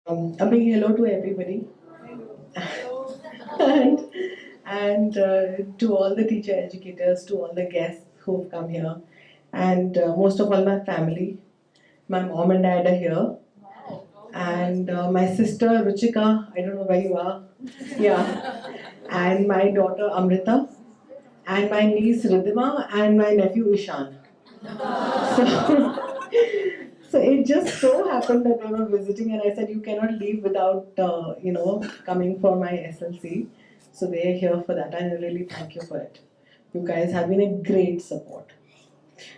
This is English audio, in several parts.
A big hello to everybody and, and to all the teacher educators, to all the guests who've come here, and most of all my family. My mom and dad are here, and my sister Ruchika, I don't know where you are, yeah, and my daughter Amrita, and my niece Ridhima, and my nephew Ishan. So, so it just so happened that they were visiting, and I said, "You cannot leave without, coming for my SLC." So they are here for that, and I really thank you for it. You guys have been a great support.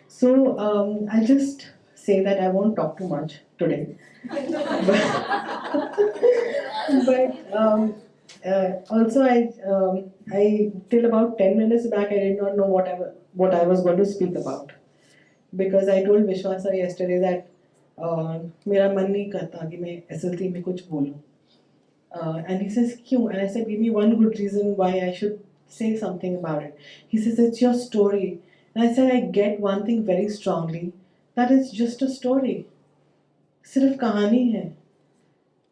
So I'll just say that I won't talk too much today, but also I till about 10 minutes back I did not know what I was going to speak about because I told Vishwas sir yesterday that मेरा मन नहीं करता कि मैं SLT में कुछ बोलूं. And he says, क्यों? And I said, give me one good reason why I should say something about it. He says, it's your story. And I said, I get one thing very strongly, that it's just a story. सिर्फ कहानी है.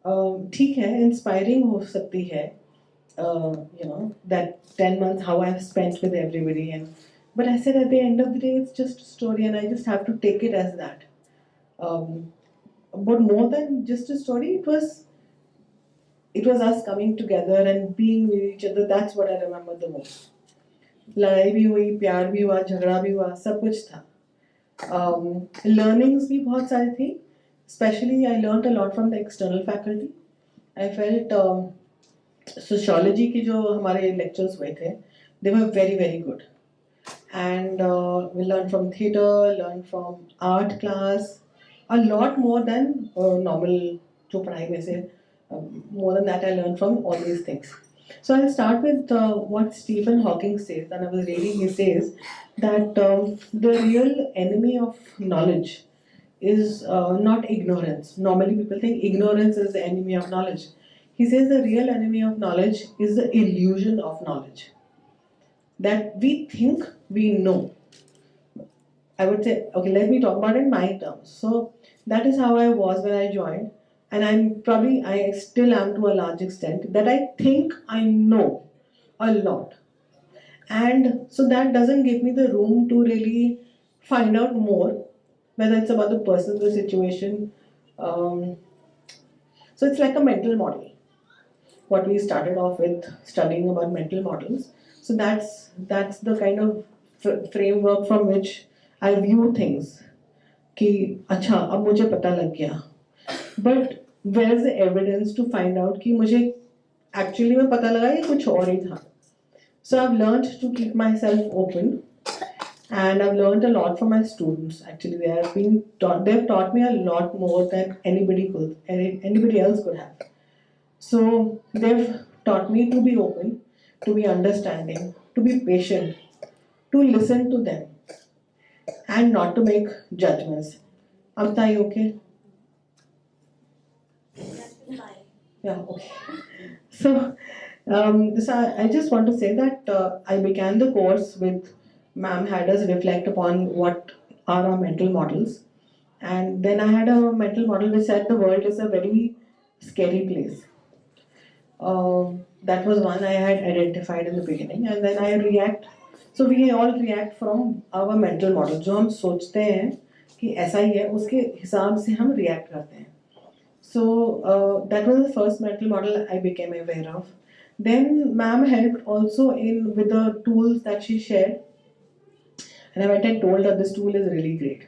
ठीक है, inspiring हो सकती है. That 10 months how I've spent with everybody. But I said at the end of the day, it's just a story and I just have to take it as that. But more than just a story, it was us coming together and being with each other. That's what I remember the most. लड़ाई भी हुई, प्यार भी हुआ, झगड़ा भी हुआ, सब कुछ था. Learnings भी बहुत सारी थी. Especially I learned a lot from the external faculty. I felt sociology की जो हमारे lectures हुए थे, they were very very good. And we learned from theatre, learned from art class, a lot more than normal जो पढ़ाई में से more than that I learned from all these things. So I'll start with what Stephen Hawking says, and I was reading, he says that the real enemy of knowledge is not ignorance. Normally people think ignorance is the enemy of knowledge. He says the real enemy of knowledge is the illusion of knowledge. That we think we know. I would say, okay, let me talk about it in my terms. So that is how I was when I joined. And I still am to a large extent, that I think I know a lot. And so that doesn't give me the room to really find out more, whether it's about the person, the situation. So it's like a mental model. What we started off with studying about mental models. So that's the kind of framework from which I view things. कि अच्छा अब मुझे पता लग गया. But where's the evidence to find out कि मुझे actually में पता लगा ये कुछ और ही था. So I've learned to keep myself open, and I've learned a lot from my students. Actually, they've taught me a lot more than anybody else could have. So they've taught me to be open, to be understanding, to be patient, to listen to them, and not to make judgments. Amta, are you okay? Yeah, okay. So, I just want to say that I began the course with ma'am had us reflect upon what are our mental models. And then I had a mental model which said the world is a very scary place. That was one I had identified in the beginning, and then I react. So we all react from our mental model. जो हम सोचते हैं कि ऐसा ही है, उसके हिसाब से हम react करते हैं. So that was the first mental model I became aware of. Then ma'am helped also with the tools that she shared, and I went and told her this tool is really great,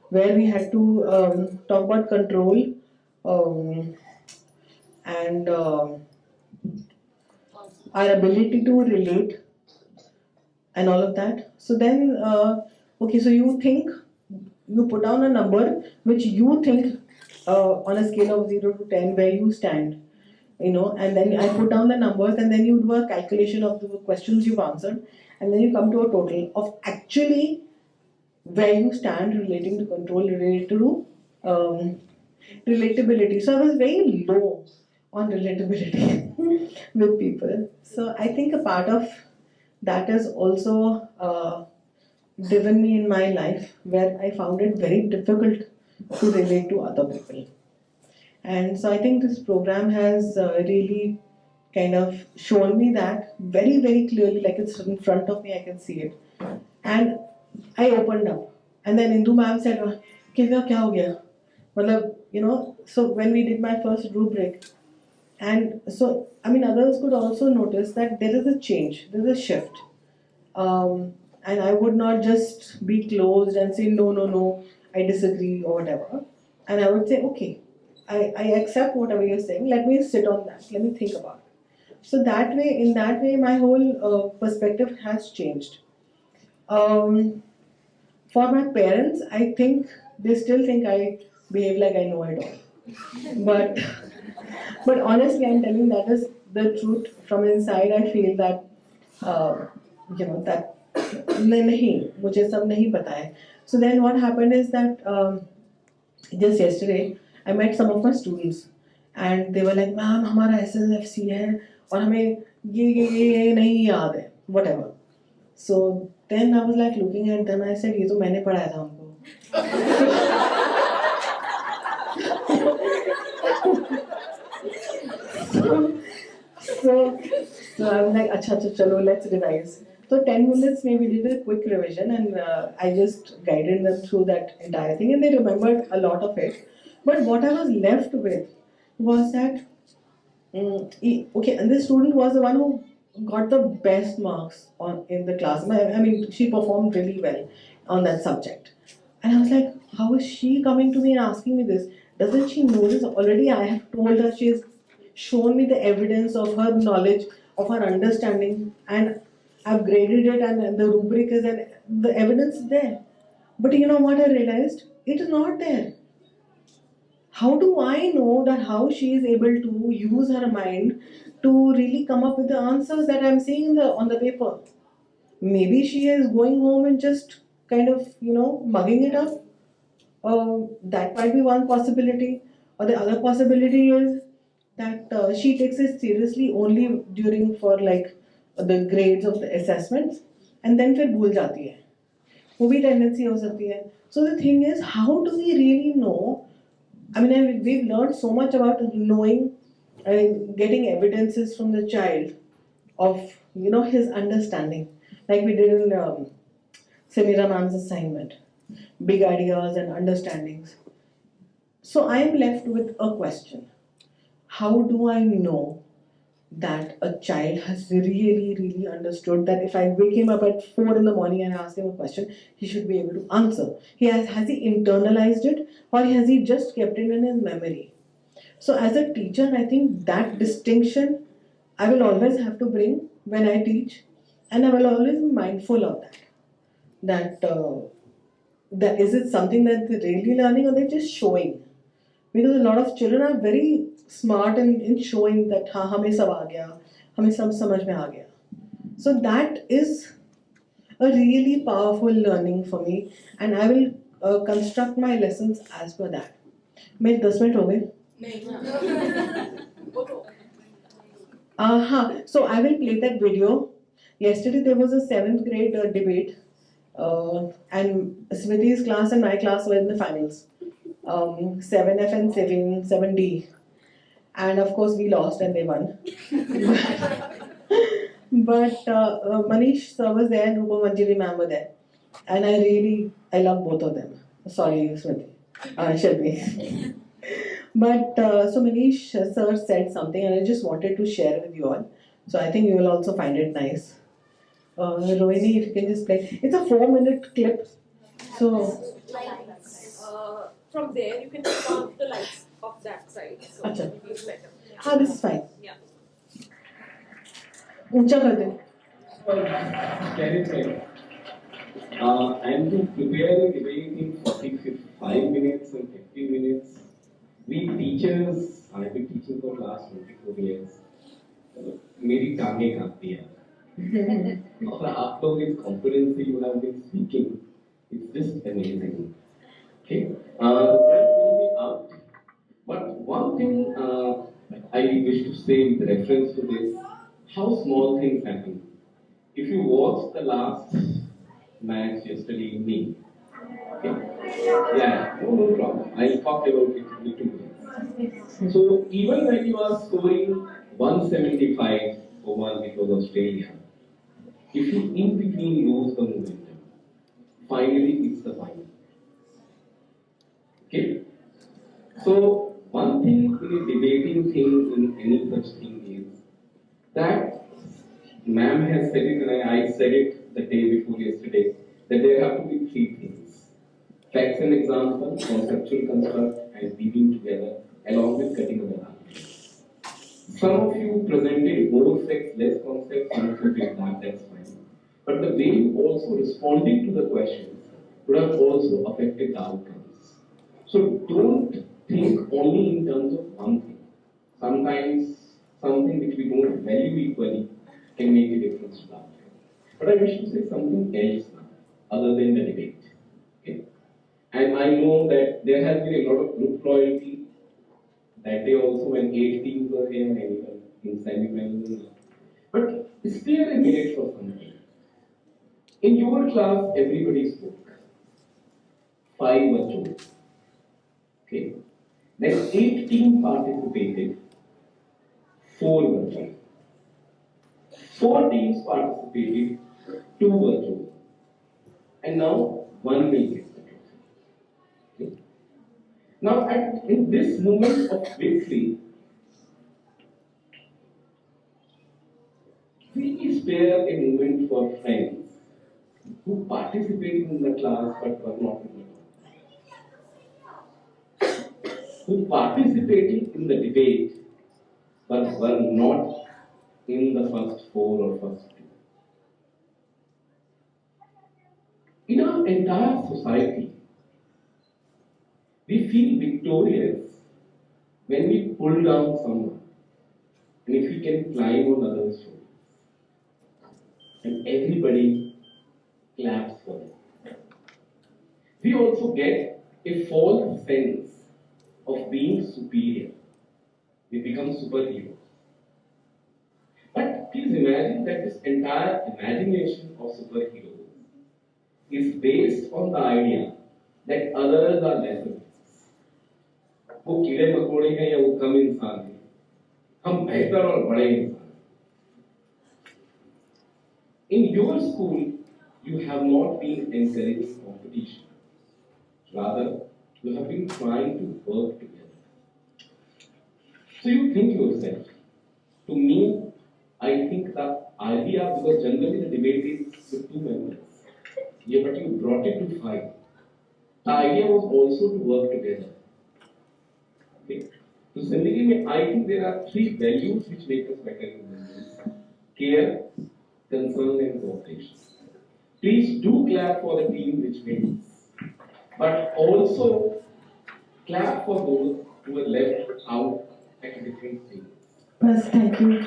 where we had to talk about control and our ability to relate and all of that. So then, okay, so you put down a number which you think on a scale of 0 to 10 where you stand, and then I put down the numbers, and then you do a calculation of the questions you've answered, and then you come to a total of actually where you stand relating to control, related to relatability. So I was very low on relatability with people. So I think a part of that is also driven me in my life, where I found it very difficult to relate to other people. And so I think this program has really kind of shown me that very, very clearly, like it's in front of me, I can see it. And I opened up. And then Indu ma'am said, Kevika, kya ho gaya? Matlab, so when we did my first rubric, and so, I mean, others could also notice that there is a change, there is a shift. And I would not just be closed and say, no, no, no, I disagree or whatever. And I would say, okay, I accept whatever you're saying, let me sit on that, let me think about it. So that way, in that way, my whole perspective has changed. Um, for my parents, I think they still think I behave like I know it all. But but honestly, I'm telling that is the truth. From inside, I feel that uh, that नहीं मुझे सब नहीं पता है. So then what happened is that just yesterday I met some of my students and they were like, "Ma'am, हमारा SLFC है और हमें ये नहीं याद है whatever." So then I was like looking at them. I said, "ये तो मैंने पढ़ाया था हमको." so, so I was like, "अच्छा अच्छा चलो let's revise." So 10 minutes maybe did a quick revision and I just guided them through that entire thing and they remembered a lot of it. But what I was left with was that okay, and this student was the one who got the best marks in the class. I mean, she performed really well on that subject. And I was like, how is she coming to me and asking me this? Doesn't she know this already? I have told her, she has shown me the evidence of her knowledge, of her understanding, and I've graded it, and the rubric is, and the evidence is there. But you know what I realized? It is not there. How do I know that how she is able to use her mind to really come up with the answers that I'm seeing on the paper? Maybe she is going home and just kind of mugging it up. That might be one possibility. Or the other possibility is that she takes it seriously only during for like the grades of the assessments and then फिर भूल जाती है. वो भी tendency हो सकती है. So the thing is, how do we really know? I mean, we've learned so much about knowing and getting evidences from the child of his understanding, like we did in Samira ma'am's assignment, big ideas and understandings. So I am left with a question: how do I know that a child has really, really understood that if I wake him up at 4 in the morning and ask him a question, he should be able to answer? Has he internalized it or has he just kept it in his memory? So as a teacher, I think that distinction I will always have to bring when I teach, and I will always be mindful of that. That is it something that they're really learning or they're just showing? Because a lot of children are very smart in showing that हाँ हमें सब आ गया, हमें सब समझ में आ गया. So that is a really powerful learning for me, and I will construct my lessons as per that. मेरे 10 मिनट हो गए. So I will play that video. Yesterday there was a 7th grade debate, and Smriti's class and my class were in the finals. 7F and 7D, and of course we lost and they won. But Manish sir was there and Rupa Manjiri ma'am were there, and I love both of them. Sorry, Smriti, Shilpi. But so Manish sir said something, and I just wanted to share with you all. So I think you will also find it nice. Rohini, if you can just play. It's a 4-minute clip. So. From there, you can turn off the lights of that side. So Achha. it looks better. Yeah. This is fine. Yeah. ऊंचा कर दे. Can it say? And to prepare a debate in 45 minutes and 50 minutes, we teachers, I've been teaching for the last 24 years. मेरी टांगें कांपती हैं. और आप लोग इस confidence से you have been speaking, it's just amazing. Okay, that will be out. But one thing I wish to say with reference to this, how small things happen. If you watched the last match yesterday evening, okay? Yeah, no problem. I'll talk about it in 2 minutes. So even when you are scoring 175 for one because Australia, if you in between lose the momentum, finally it's the final. Okay? So one thing in a debating thing in any such thing is that ma'am has said it and I said it the day before yesterday that there have to be three things. Facts and example, conceptual construct and weaving together along with cutting a banana. Some of you presented more facts, less concepts, some of you did that, that's fine. But the way you also responded to the questions would have also affected the outcomes. So don't think only in terms of one thing. Sometimes something which we don't value equally can make a difference to the outcome. But I wish to say something else now, other than the debate. Okay? And I know that there has been a lot of group loyalty that day also when 8 teams were here and even in semi-finals. But spare a minute for something. In your class, everybody spoke. 5 were chosen. Okay. Then 8 teams participated. 4 were chosen. 4 teams participated. 2 were chosen. And now 1 will get the trophy. Okay. Now, in this moment of victory, we spare a moment for friends who participated in the class but were not in the class, who participated in the debate but were not in the first 4 or first 2. In our entire society, we feel victorious when we pull down someone and if we can climb on others' shoulders. And everybody claps for it. We also get a false sense of being superior. We become superheroes. But please imagine that this entire imagination of superheroes is based on the idea that others are lesser. वो कीड़े मकोड़े हैं या वो कम इंसान हैं, हम बेहतर और बड़े इंसान हैं. In your school, you have not been encouraging competition. Rather, you have been trying to work together. So you think yourself. To me, I think the idea, because generally the debate is with 2 members, yeah, but you brought it to 5. The idea was also to work together. Okay. So Zindagi I think there are 3 values which make us better human beings: care, concern, and cooperation. Please do clap for the team which wins, but also clap for those who were left out at a different stage. Yes, thank you.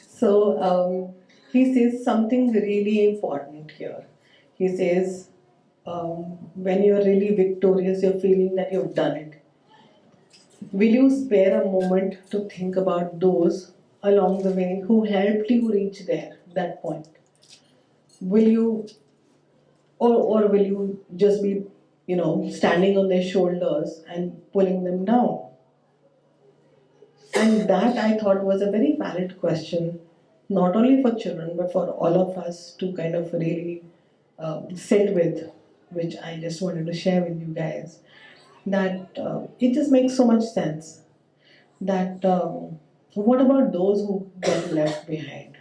So he says something really important here. He says, when you're really victorious, you're feeling that you've done it. Will you spare a moment to think about those along the way who helped you reach that point? Will you, or will you just be, standing on their shoulders and pulling them down? And that I thought was a very valid question, not only for children, but for all of us to kind of really sit with, which I just wanted to share with you guys. That it just makes so much sense. That what about those who get left behind?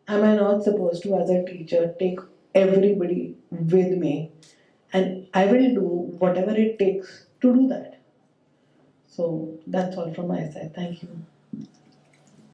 Am I not supposed to, as a teacher, take everybody with me? And I will do whatever it takes to do that. So that's all from my side. Thank you.